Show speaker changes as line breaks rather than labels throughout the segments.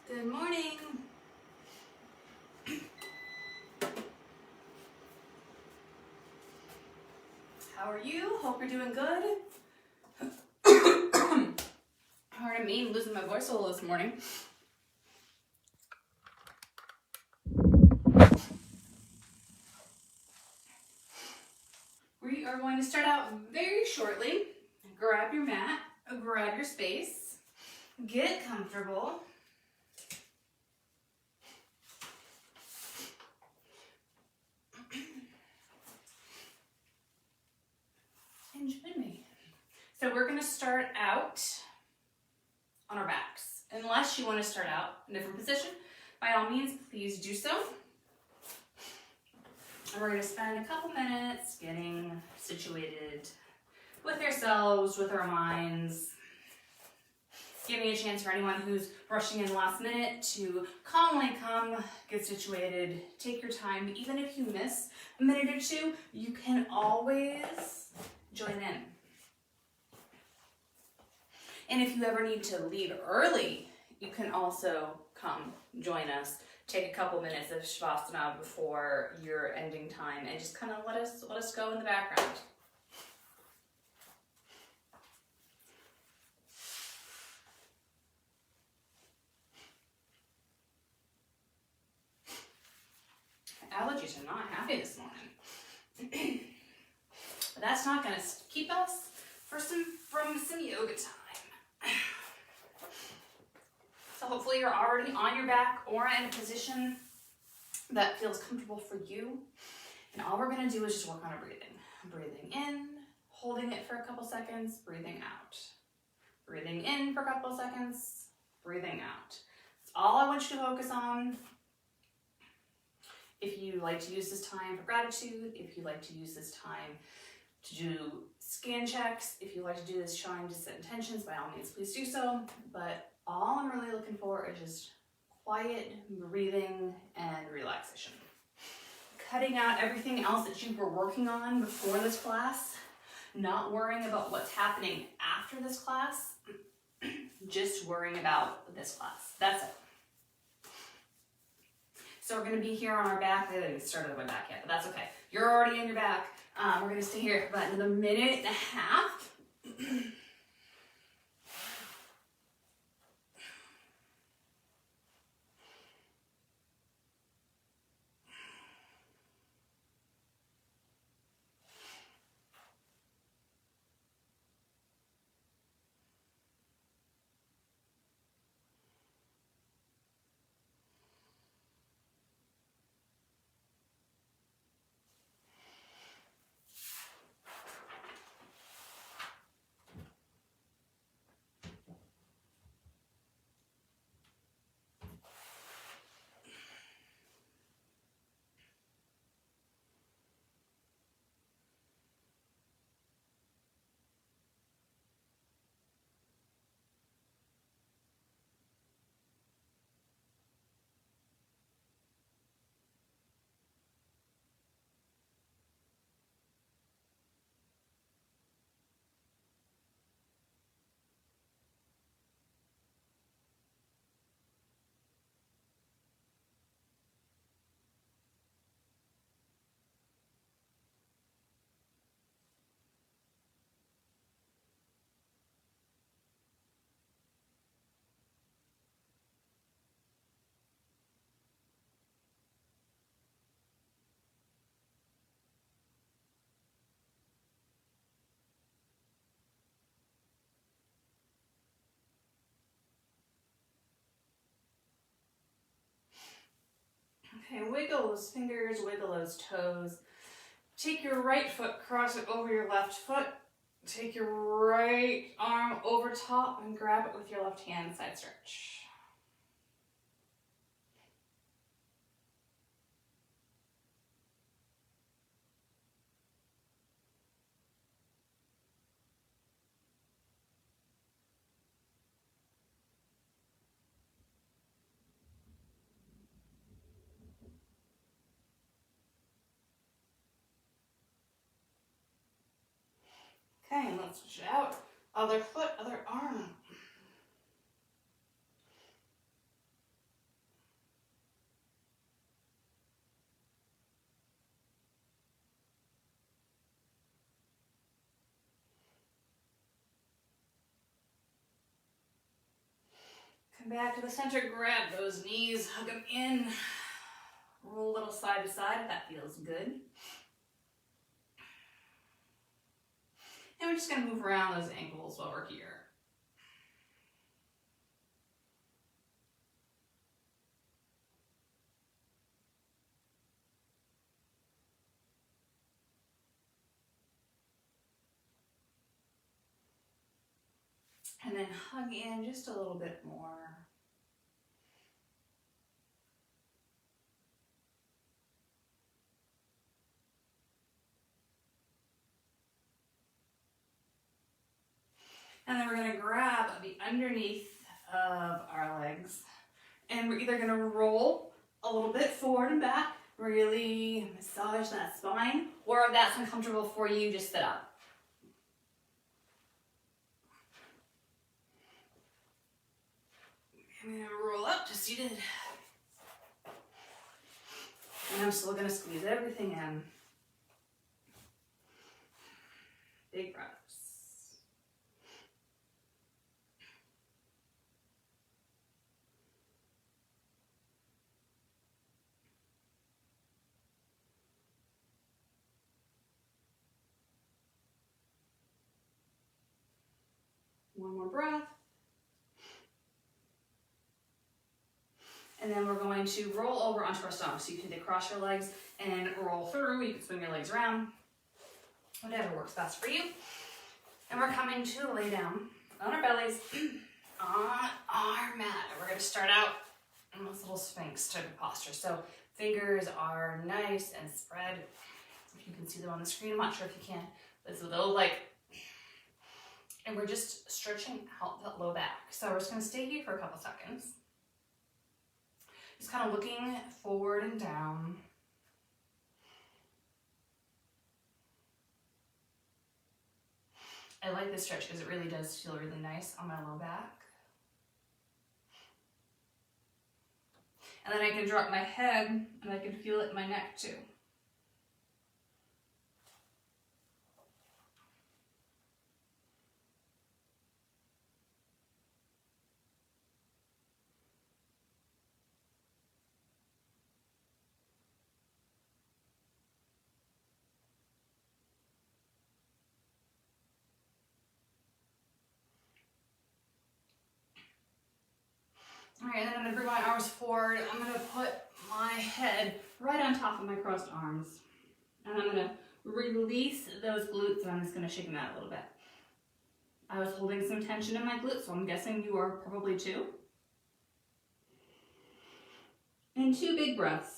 Good morning. How are you? Hope you're doing good. Pardon me, I'm losing my voice a little this morning. We are going to start out very shortly. Grab your mat, grab your space, get comfortable. And join me. So we're going to start out on our backs. Unless you want to start out in a different position, by all means, please do so. And we're going to spend a couple minutes getting situated with ourselves, with our minds, giving a chance for anyone who's rushing in last minute to calmly come, get situated, take your time. Even if you miss a minute or two, you can always join in. And if you ever need to leave early, you can also come join us. Take a couple minutes of Shavasana before your ending time and just kind of let us go in the background. Allergies are not happy this morning. But that's not going to keep us from some yoga time. So hopefully you're already on your back or in a position that feels comfortable for you. And all we're going to do is just work on our breathing. Breathing in, holding it for a couple seconds, breathing out. Breathing in for a couple seconds, breathing out. That's all I want you to focus on. If you like to use this time for gratitude, if you like to use this time to do scan checks, if you like to do this trying to set intentions, by all means, please do so. But all I'm really looking for is just quiet breathing and relaxation. Cutting out everything else that you were working on before this class, not worrying about what's happening after this class, just worrying about this class. That's it. So we're going to be here on our back. I haven't started on my back yet, but that's okay. You're already on your back. We're going to stay here for about another minute and a half. Okay, wiggle those fingers, wiggle those toes. Take your right foot, cross it over your left foot. Take your right arm over top and grab it with your left hand, side stretch. Okay, and let's switch it out. Other foot, other arm. Come back to the center, grab those knees, hug them in. Roll a little side to side if that feels good. And we're just going to move around those ankles while we're here. And then hug in just a little bit more. And then we're going to grab the underneath of our legs. And we're either going to roll a little bit forward and back, really massage that spine, or if that's uncomfortable for you, just sit up. I'm going to roll up to seated. And I'm still going to squeeze everything in. Big breaths. One more breath. And then we're going to roll over onto our stomach. So you can either cross your legs and roll through. You can swing your legs around. Whatever works best for you. And we're coming to lay down on our bellies on our mat. We're going to start out in this little Sphinx type of posture. So fingers are nice and spread. If you can see them on the screen, I'm not sure if you can. But it's a little like, and we're just stretching out that low back. So we're just going to stay here for a couple seconds. Just kind of looking forward and down. I like this stretch because it really does feel really nice on my low back. And then I can drop my head and I can feel it in my neck too. All right, and then I'm gonna bring my arms forward. I'm gonna put my head right on top of my crossed arms. And I'm gonna release those glutes and I'm just gonna shake them out a little bit. I was holding some tension in my glutes, so I'm guessing you are probably too. And 2 big breaths.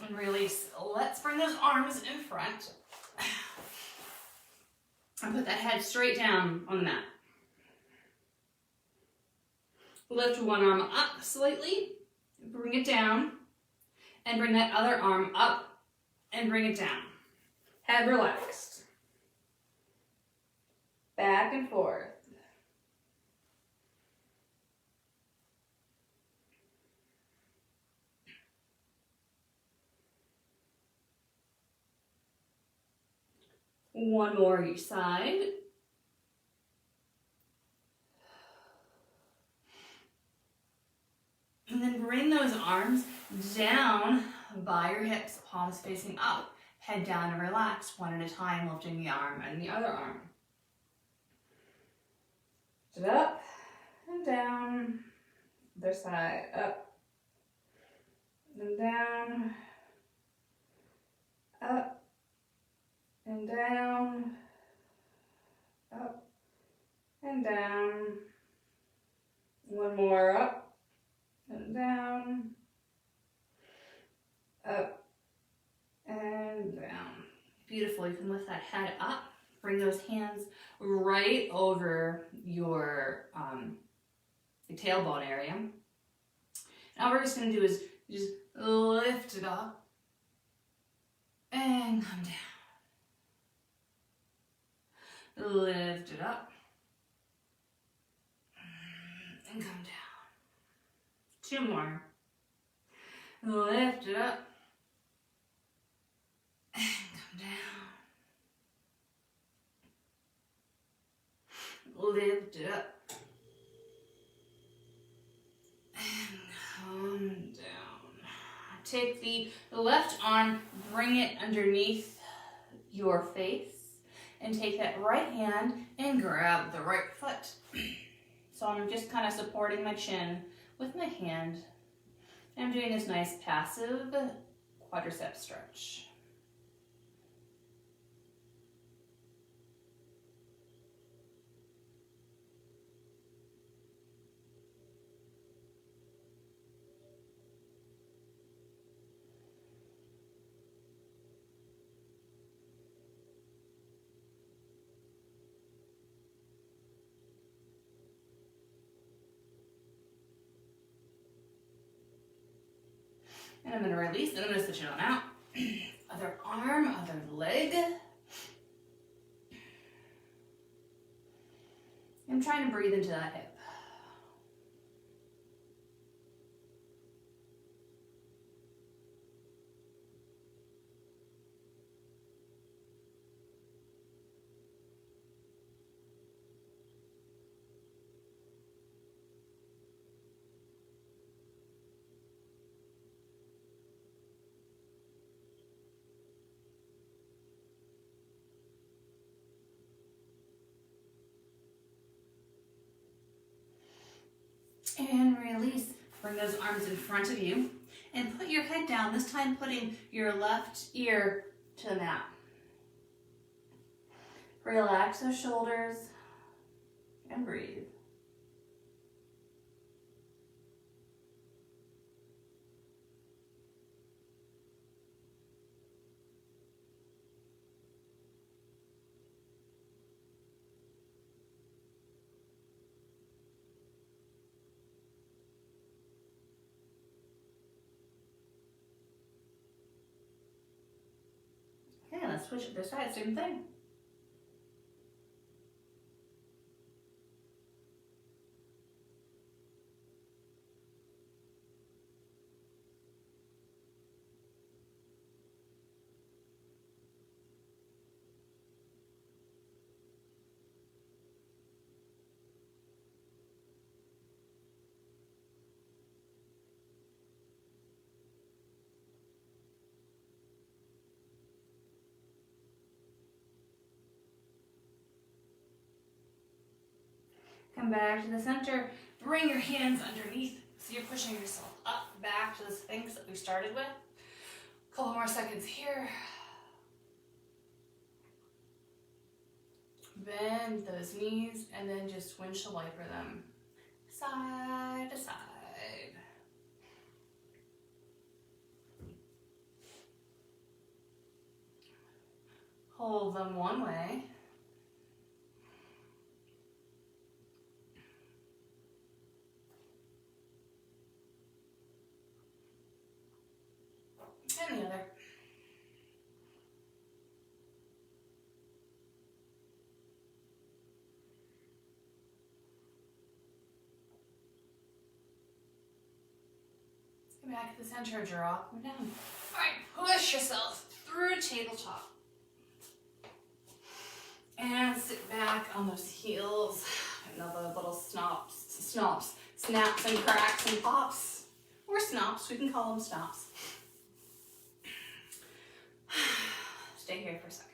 And release. Let's bring those arms in front. And put that head straight down on the mat. Lift one arm up slightly, bring it down, and bring that other arm up and bring it down. Head relaxed. Back and forth. One more each side. And then bring those arms down by your hips, palms facing up. Head down and relax, one at a time, lifting the arm and the other arm. Lift it up and down. Other side, up and down, up and down, up and down. One more, up and down, up and down. Beautiful. You can lift that head up. Bring those hands right over your tailbone area. Now what we're just going to do is just lift it up and come down. Lift it up and come down. 2 more. Lift it up. And come down. Lift it up. And come down. Take the left arm, bring it underneath your face, and take that right hand and grab the right foot. So I'm just kind of supporting my chin with my hand. And I'm doing this nice passive quadricep stretch. And I'm going to release, and I'm going to switch it on out. Other arm, other leg. I'm trying to breathe into that hip. And release. Bring those arms in front of you and put your head down, this time putting your left ear to the mat. Relax those shoulders and breathe. Okay, let's switch it this side, same thing. Come back to the center. Bring your hands underneath. So you're pushing yourself up, back to the Sphinx that we started with. A couple more seconds here. Bend those knees and then just windshield wiper them side to side. Hold them one way. And the other. Get back to the center, draw them down. All right, push yourself through tabletop. And sit back on those heels. Another little snaps and cracks and pops. Or snops, we can call them snops. Stay here for a second.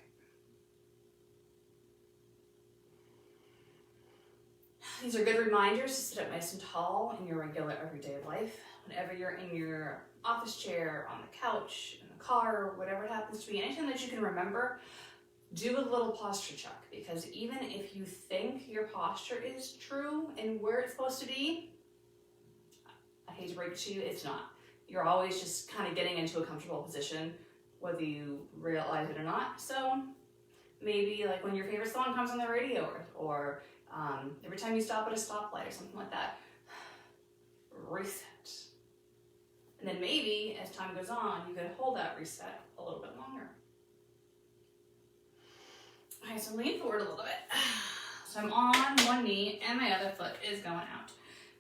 These are good reminders to sit up nice and tall in your regular everyday life. Whenever you're in your office chair, on the couch, in the car, whatever it happens to be, anything that you can remember, do a little posture check, because even if you think your posture is true and where it's supposed to be, I hate to break it to you, it's not. You're always just kind of getting into a comfortable position, whether you realize it or not. So maybe like when your favorite song comes on the radio, or every time you stop at a stoplight or something like that, reset. And then maybe as time goes on, you could hold that reset a little bit longer. All right, so lean forward a little bit. So I'm on one knee and my other foot is going out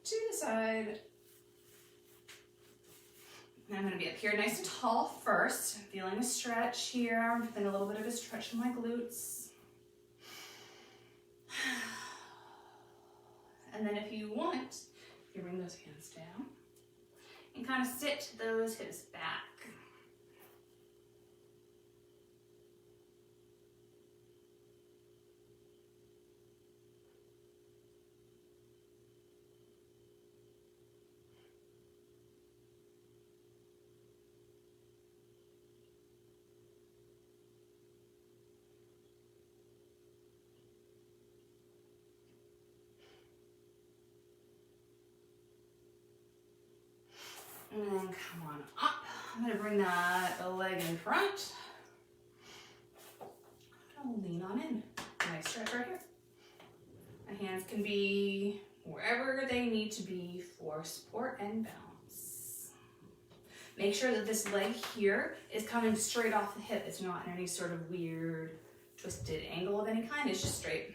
to the side. And I'm gonna be up here nice and tall first. Feeling a stretch here. I'm feeling a little bit of a stretch in my glutes. And then if you want, you bring those hands down and kind of sit those hips back. And then come on up. I'm going to bring that leg in front. I'm going to lean on in. Nice stretch right here. My hands can be wherever they need to be for support and balance. Make sure that this leg here is coming straight off the hip. It's not in any sort of weird twisted angle of any kind. It's just straight.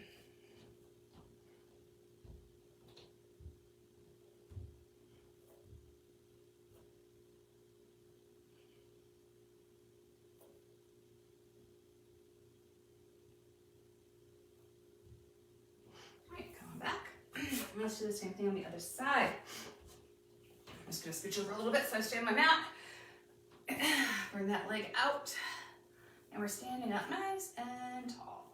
Let's do the same thing on the other side. I'm just going to scooch over a little bit so I stay on my mat. Bring that leg out. And we're standing up nice and tall.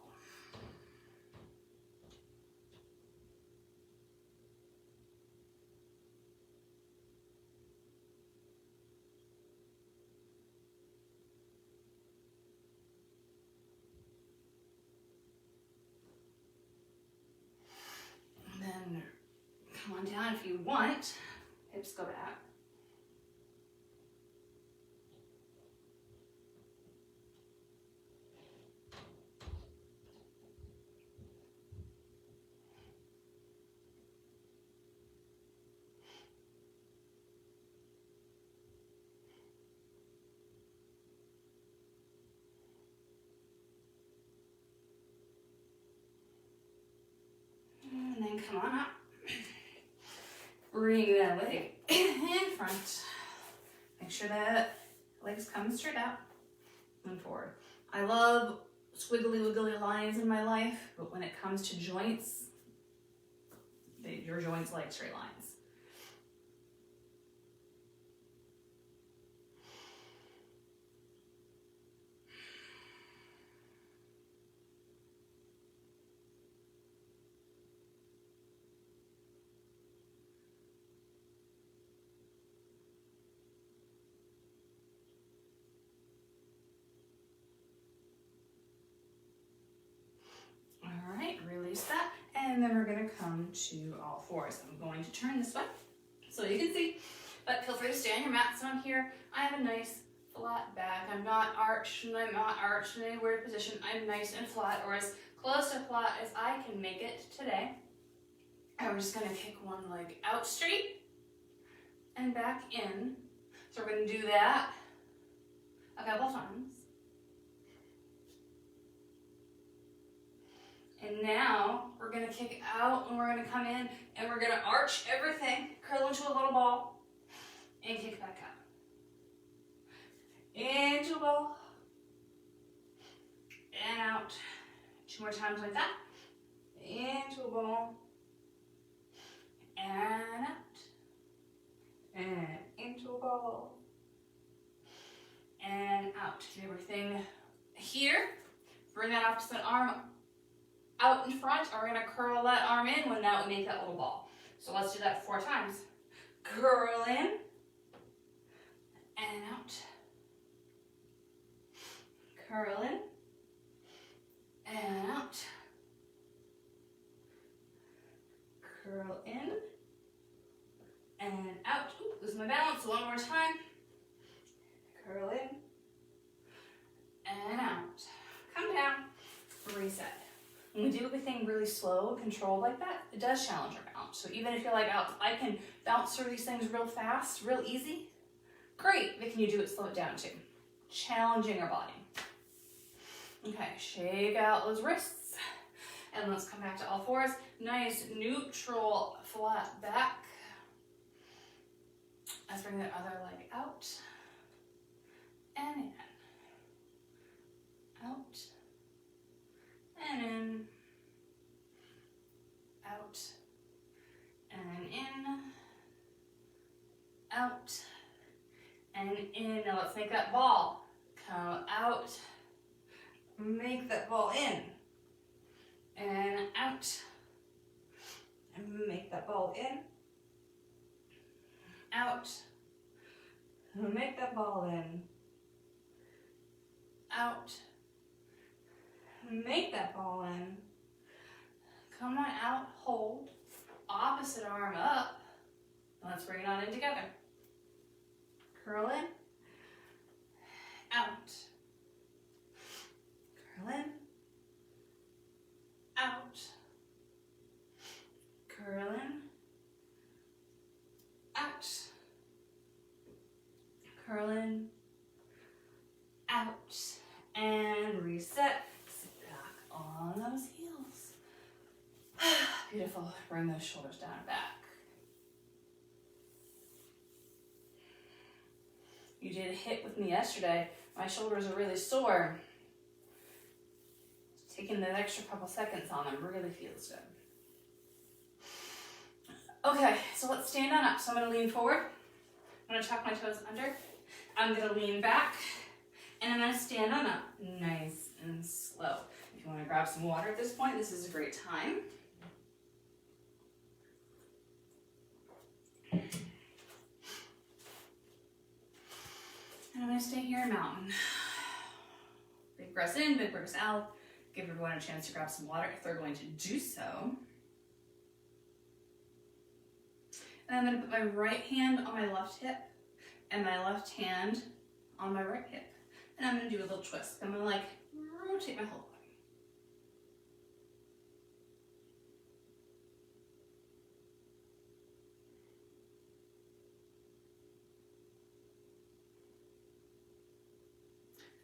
And then come on down if you want. Hips go back. And then come on up. Bring that leg in front. Make sure that legs come straight out and forward. I love squiggly wiggly lines in my life, but when it comes to joints, your joints like straight lines. Release that, and then we're going to come to all fours. I'm going to turn this way so you can see, but feel free to stay on your mat. So I'm here. I have a nice flat back. I'm not arched, and I'm not arched in any weird position. I'm nice and flat, or as close to flat as I can make it today. And we're just going to kick one leg out straight and back in. So we're going to do that a couple times. And now we're going to kick out and we're going to come in and we're going to arch everything, curl into a little ball, and kick back out. Into a ball, and out. 2 more times like that. Into a ball, and out. And into a ball, and out. Do everything here. Bring that opposite arm out in front, and we're going to curl that arm in when that would make that little ball. So let's do that 4 times. Curl in, and out. Curl in, and out. Curl in, and out. Ooh, lose my balance. 1 more time. Curl in, and out. Come down, reset. When we do everything really slow, controlled like that, it does challenge our balance. So even if you're like, oh, I can bounce through these things real fast, real easy, great, but can you do it, slow it down too? Challenging our body. Okay, shake out those wrists. And let's come back to all fours. Nice, neutral, flat back. Let's bring the other leg out and in. Out and in. Out and in. Out and in. Now let's make that ball come out. Make that ball in. And out. And make that ball in. Out. Make that ball in. Out. Make that ball in. Come on out, hold. Opposite arm up. Let's bring it on in together. Curl in. Out. Curl in. Out. Curl in. Out. Curl in. Out. And reset. Sit back on those heels. Beautiful. Bring those shoulders down and back. You did a hit with me yesterday. My shoulders are really sore. Taking that extra couple seconds on them really feels good. Okay, so let's stand on up. So I'm going to lean forward. I'm going to tuck my toes under. I'm going to lean back. And I'm going to stand on up. Nice and slow. If you want to grab some water at this point, this is a great time. And I'm going to stay here in mountain. Big breaths in, big breaths out. Give everyone a chance to grab some water if they're going to do so. And I'm going to put my right hand on my left hip and my left hand on my right hip. And I'm going to do a little twist. I'm going to like rotate my whole body.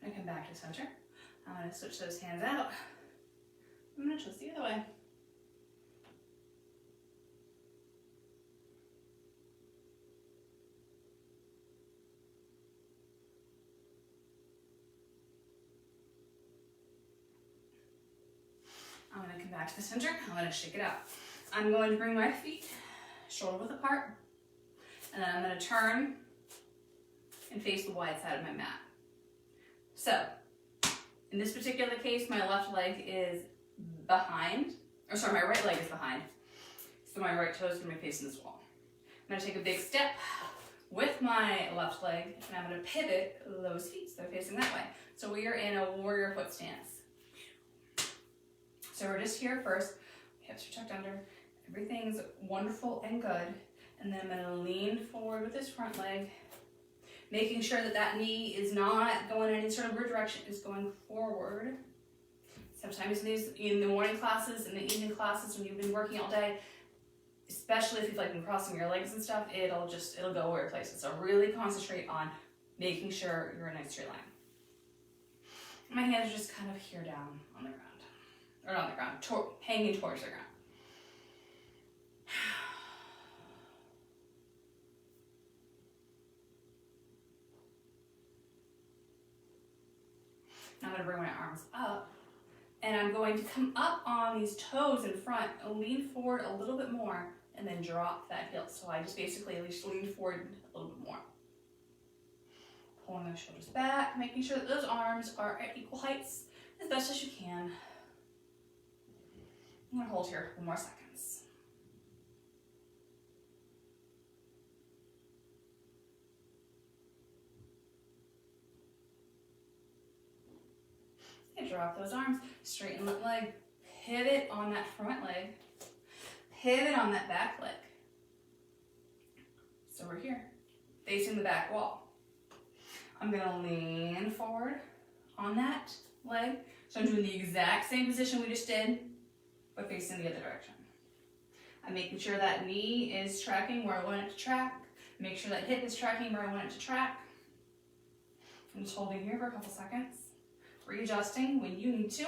And come back to center. I'm going to switch those hands out. I'm going to twist the other way. I'm going to come back to the center. I'm going to shake it out. I'm going to bring my feet shoulder width apart. And then I'm going to turn and face the wide side of my mat. So, in this particular case, my left leg is behind, or sorry, my right leg is behind. So my right toe is going to be facing this wall. I'm going to take a big step with my left leg, and I'm going to pivot those feet so they're facing that way. So we are in a warrior foot stance. So we're just here first, hips are tucked under, everything's wonderful and good. And then I'm going to lean forward with this front leg, making sure that that knee is not going in any sort of weird direction, it's going forward. Sometimes in the morning classes and the evening classes when you've been working all day, especially if you've like been crossing your legs and stuff, it'll go weird places. So really concentrate on making sure you're in a nice straight line. My hands are just kind of here down on the ground. Or not on the ground, hanging towards the ground. Now I'm going to bring my arms up, and I'm going to come up on these toes in front, and lean forward a little bit more, and then drop that heel. So I just basically lean forward a little bit more. Pulling those shoulders back, making sure that those arms are at equal heights as best as you can. I'm going to hold here 1 more seconds. And drop those arms, straighten that leg, pivot on that front leg, pivot on that back leg. So we're here, facing the back wall. I'm going to lean forward on that leg. So I'm doing the exact same position we just did, but facing the other direction. I'm making sure that knee is tracking where I want it to track. Make sure that hip is tracking where I want it to track. I'm just holding here for a couple seconds. Readjusting when you need to.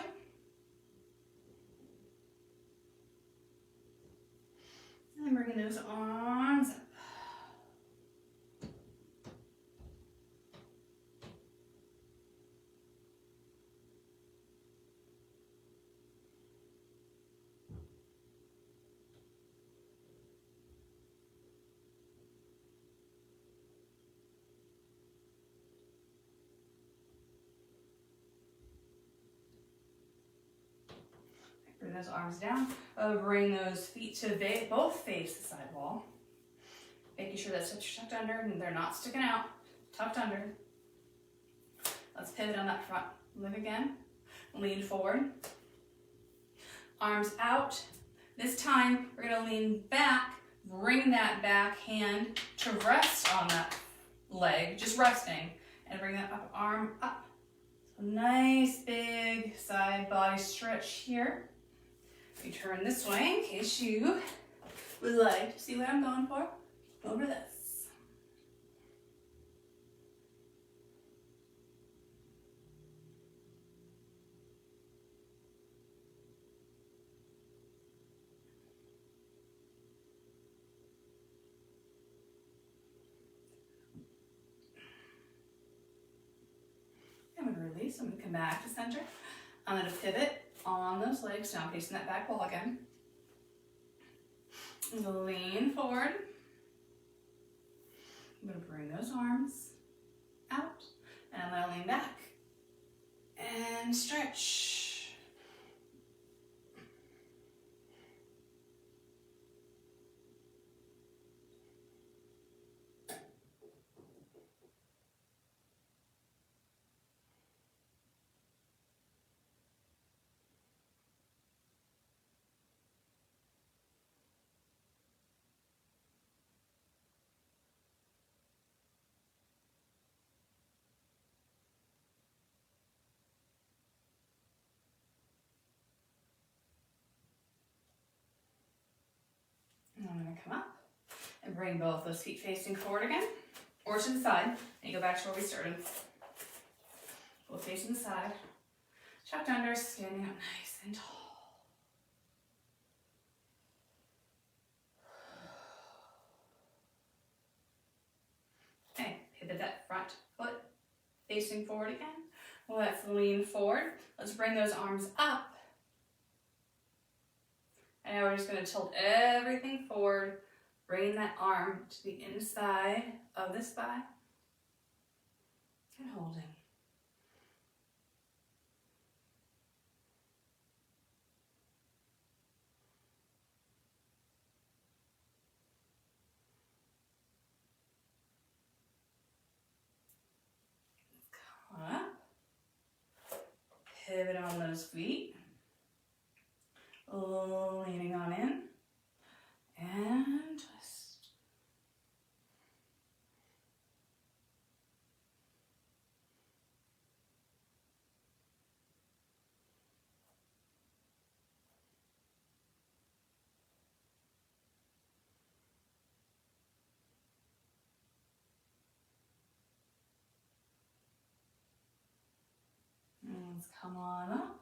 And bringing those arms up. those arms down. Bring those feet to both face the side wall. Making sure that hips are tucked under and they're not sticking out. Tucked under. Let's pivot on that front leg again. Lean forward. Arms out. This time we're going to lean back. Bring that back hand to rest on that leg. Just resting. And bring that up, arm up. So nice big side body stretch here. We turn this way in case you would like to see what I'm going for. Over this. I'm going to release. I'm going to come back to center. I'm going to pivot on those legs. Now I'm facing that back wall again. Lean forward. I'm going to bring those arms out. And I'm going to lean back. And stretch. I'm going to come up and bring both those feet facing forward again, or to the side, and go back to where we started. Both facing the side. Tucked under, standing up nice and tall. Okay, pivot that front foot facing forward again. Let's lean forward. Let's bring those arms up. And now we're just going to tilt everything forward, bringing that arm to the inside of this thigh, and holding. Come up, pivot on those feet. Leaning on in and twist. And let's come on up.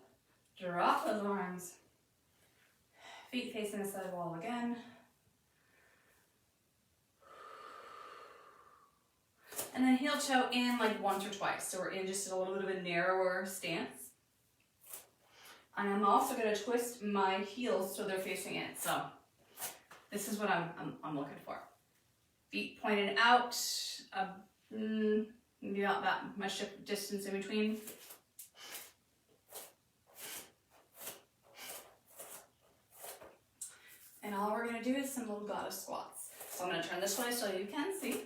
Drop those arms. Feet facing the side wall again. And then heel toe in like once or twice. So we're in just a little bit of a narrower stance. And I'm also going to twist my heels so they're facing in. So this is what I'm looking for. Feet pointed out, maybe about that much distance in between. And all we're going to do is some little goddess squats. So I'm going to turn this way so you can see.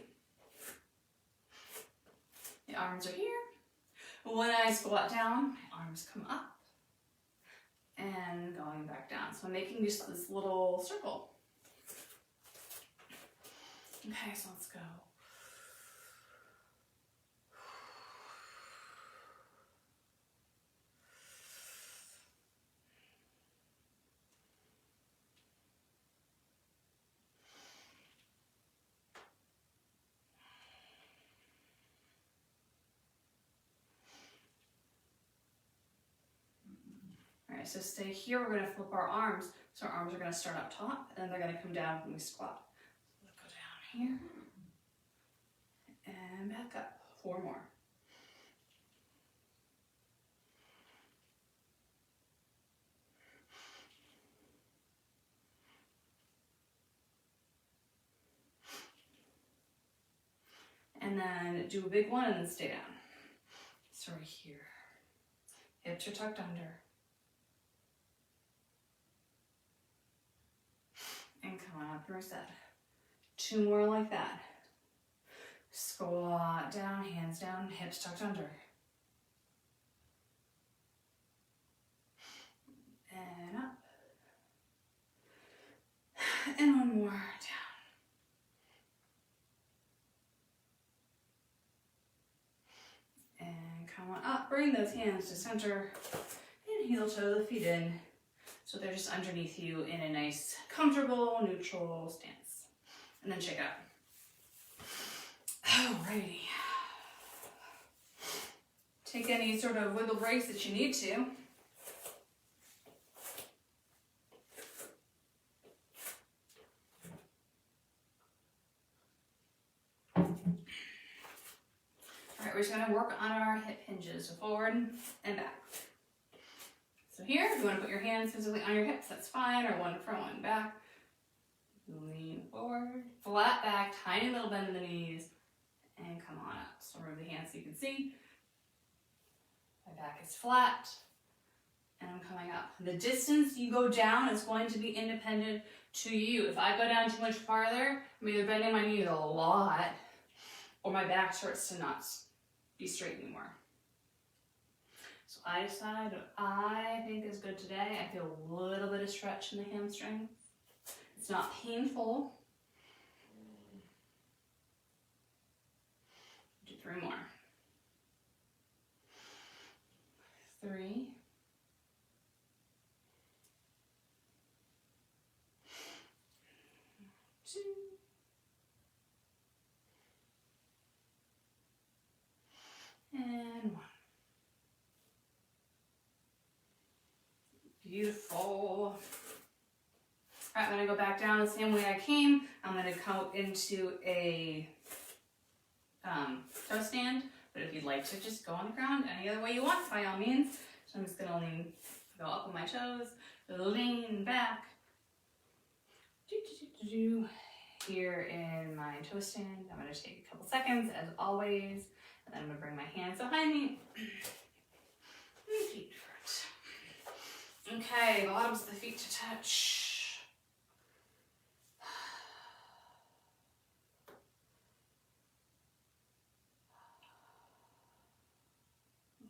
The arms are here. When I squat down, my arms come up and going back down. So I'm making just this little circle. Okay, so let's go. Alright, so stay here. We're going to flip our arms. So our arms are going to start up top, and then they're going to come down when we squat. So let's go down here. And back up. 4 more. And then do a big one and then stay down. So right here. Hips are tucked under. and reset. 2 more like that. Squat down, hands down, hips tucked under. And up. And 1 more, down. And come on up, bring those hands to center. And heel toe the feet in. So they're just underneath you in a nice, comfortable, neutral stance. And then shake it up. Alrighty. Take any sort of wiggle breaks that you need to. Alright, we're just going to work on our hip hinges, so forward and back. So here, if you want to put your hands physically on your hips, that's fine, or one front, one back. Lean forward, flat back, tiny little bend in the knees, and come on up. So remove the hands so you can see. My back is flat, and I'm coming up. The distance you go down is going to be independent to you. If I go down too much farther, I'm either bending my knees a lot, or my back starts to not be straight anymore. So I decide what I think is good today. I feel a little bit of stretch in the hamstring. It's not painful. Do 3 more. 3. 2. And 1. Beautiful. All right, I'm going to go back down the same way I came. I'm going to come into a toe stand, but if you'd like to just go on the ground any other way you want, by all means. So I'm just going to go up on my toes, lean back. Here in my toe stand, I'm going to take a couple seconds, as always, and then I'm going to bring my hands behind me. Feet front. Okay, bottoms of the feet to touch.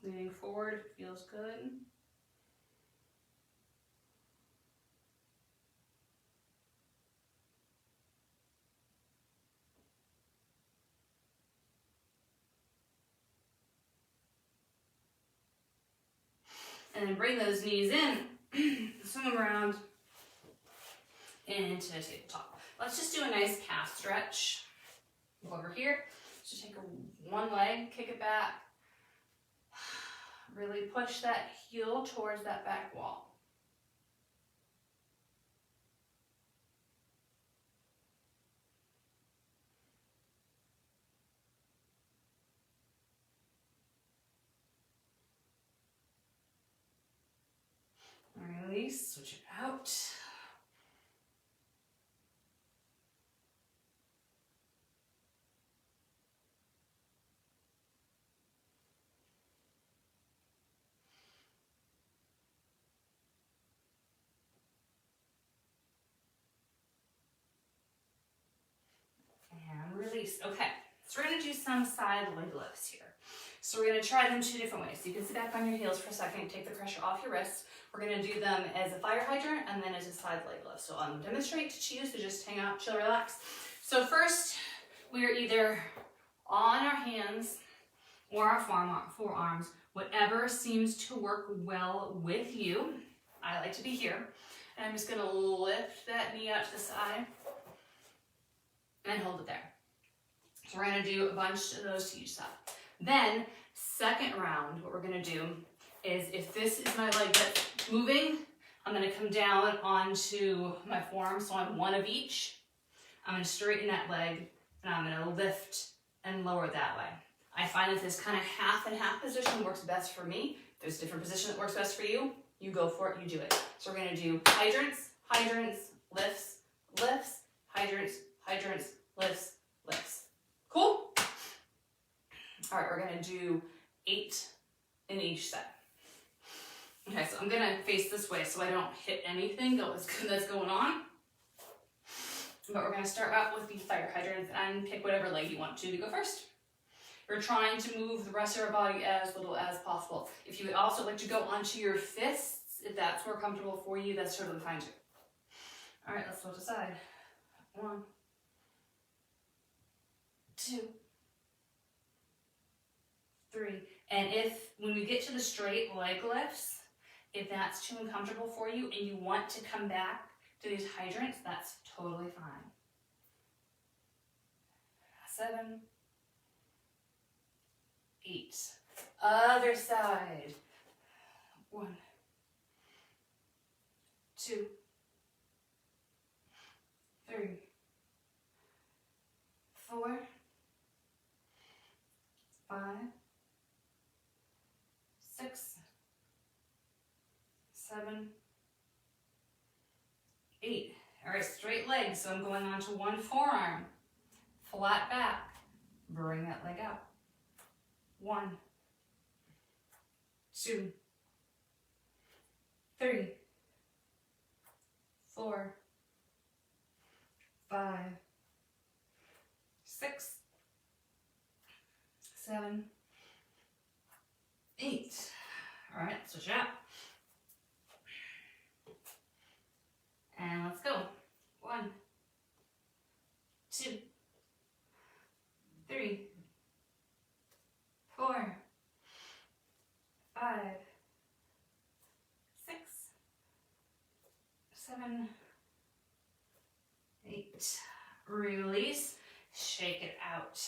Leaning forward feels good. And then bring those knees in, swing them around into tabletop. Let's just do a nice calf stretch. Go over here. So take one leg, kick it back. Really push that heel towards that back wall. Release, switch it out. And release. Okay, so we're going to do some side leg lifts here. So we're going to try them 2 different ways. So you can sit back on your heels for a second, take the pressure off your wrists. We're going to do them as a fire hydrant and then as a side leg lift. So I'll demonstrate to choose to just hang out, chill, relax. So first, we are either on our hands or our forearms, whatever seems to work well with you. I like to be here. And I'm just going to lift that knee out to the side and hold it there. So we're going to do a bunch of those to each side. Then, second round, what we're going to do is if this is my leg that's moving, I'm going to come down onto my forearm, so on one of each. I'm going to straighten that leg, and I'm going to lift and lower that way. I find that this kind of half and half position works best for me. If there's a different position that works best for you, you go for it, you do it. So we're going to do hydrants, hydrants, lifts, lifts, hydrants, hydrants, lifts, lifts. Cool? All right, we're going to do 8 in each set. Okay, so I'm going to face this way so I don't hit anything that's going on. But we're going to start out with the fire hydrants and pick whatever leg you want to go first. You're trying to move the rest of your body as little as possible. If you would also like to go onto your fists, if that's more comfortable for you, that's totally fine too. All right, let's flip aside. 1, 2, 3. And when we get to the straight leg lifts, if that's too uncomfortable for you and you want to come back to these hydrants, that's totally fine. 7, 8. Other side. 1, 2, 3, 4, 5, 6, 7, 8. All right, straight legs. So I'm going on to one forearm. Flat back. Bring that leg out. 1, 2, 3, 4, 5, 6, 7, 8. All right, switch it out. And let's go. 1, 2, 3, 4, 5, 6, 7, 8. Release, shake it out.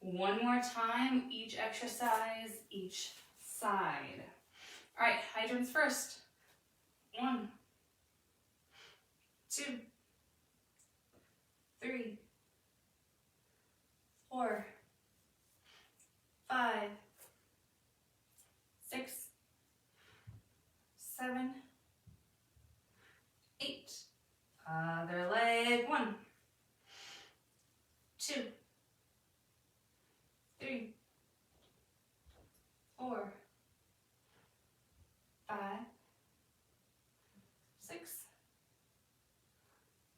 One more time, each exercise, each side. All right, hydrants first. 1, 2, 3, 4, 5, 6, 7, 8. Other leg. 1, 2, 3, 4, 5, 6,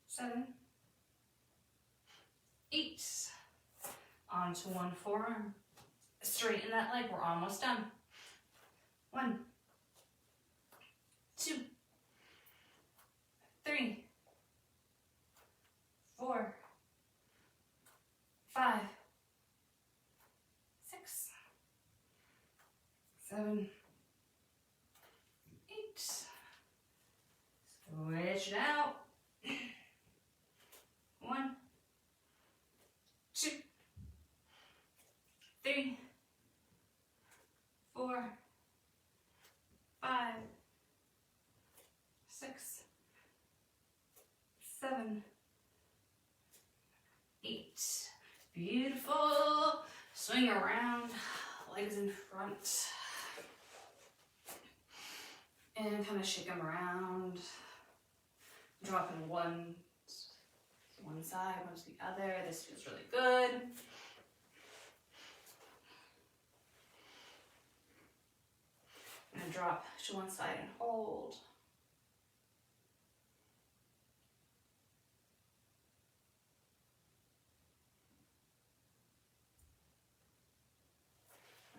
7, 8. Onto one forearm. Straighten that leg. We're almost done. 1, 2, 3, 4, 5, 6, 7, 8. Switch it out. 1, 2, 3, 4, 5, 6, 7, 8. Beautiful. Swing around, legs in front. And kind of shake them around. Drop in one side, one to the other. This feels really good. And drop to one side and hold.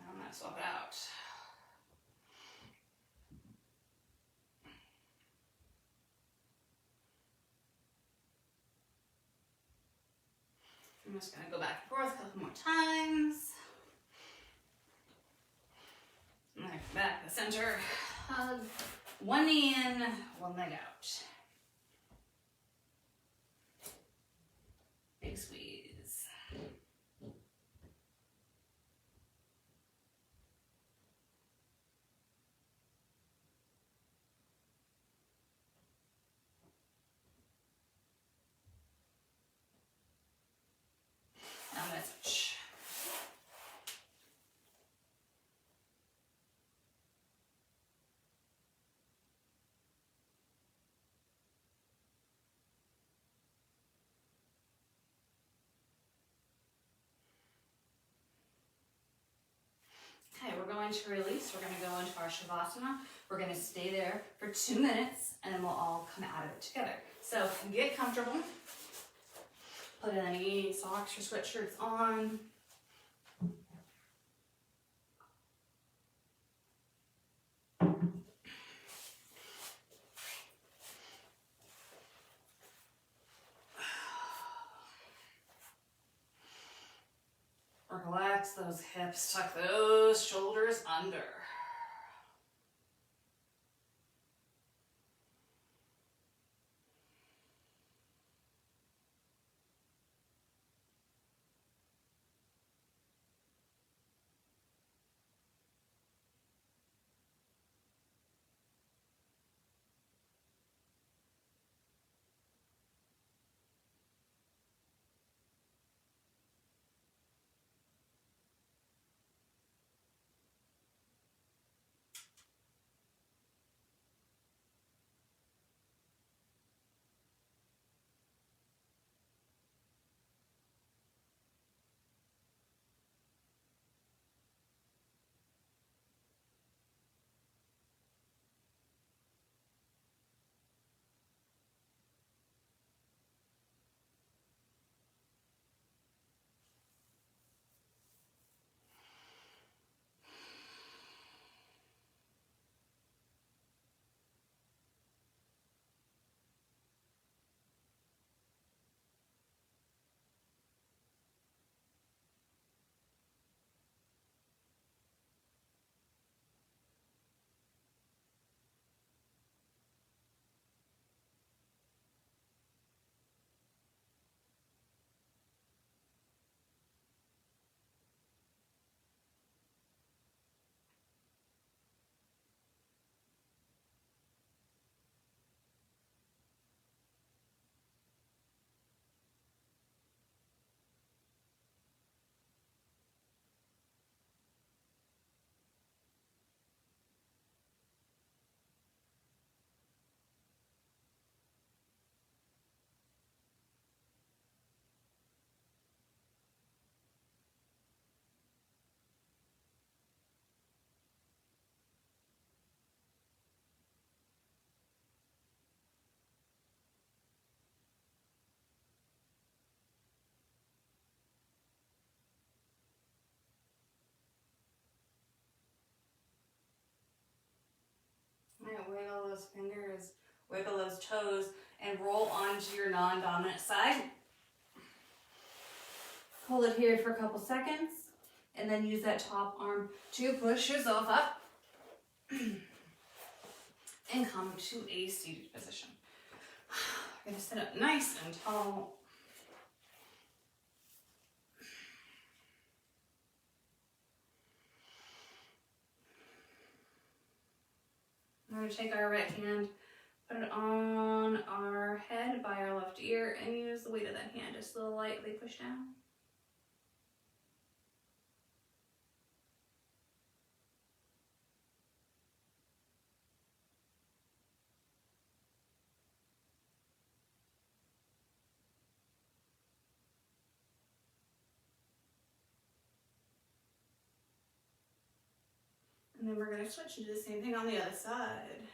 I'm going to swap it out. I'm just going to go back and forth a couple more times. Back to the center. Hug. One knee in, one leg out. Big squeeze. Now I'm going to switch. Okay, we're going to release. We're going to go into our Shavasana. We're going to stay there for 2 minutes and then we'll all come out of it together. So get comfortable. Put any socks or sweatshirts on. Relax those hips, tuck those shoulders under. Wiggle those fingers, wiggle those toes, and roll onto your non-dominant side. Hold it here for a couple seconds, and then use that top arm to push yourself up and come to a seated position. We're gonna sit up nice and tall. We're going to take our right hand, put it on our head by our left ear, and use the weight of that hand just to lightly push down. And then we're going to switch and do the same thing on the other side.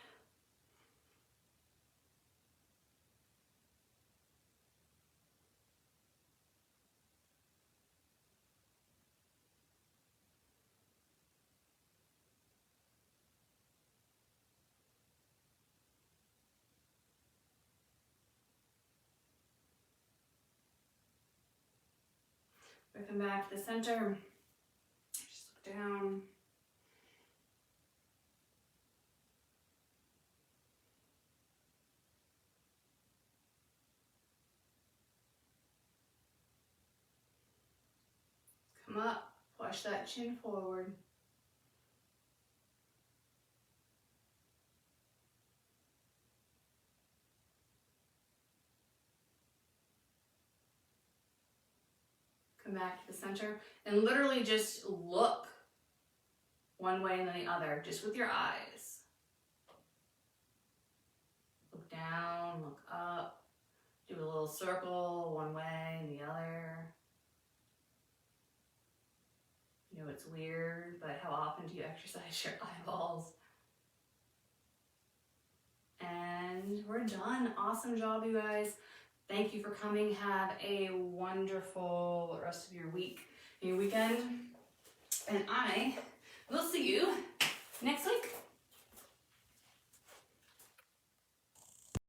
We come back to the center. Just look down. Come up, push that chin forward. Come back to the center and literally just look one way and then the other, just with your eyes. Look down, look up, do a little circle one way and the other. You know, it's weird, but how often do you exercise your eyeballs? And we're done. Awesome job, you guys. Thank you for coming. Have a wonderful rest of your week, your weekend. And I will see you next week.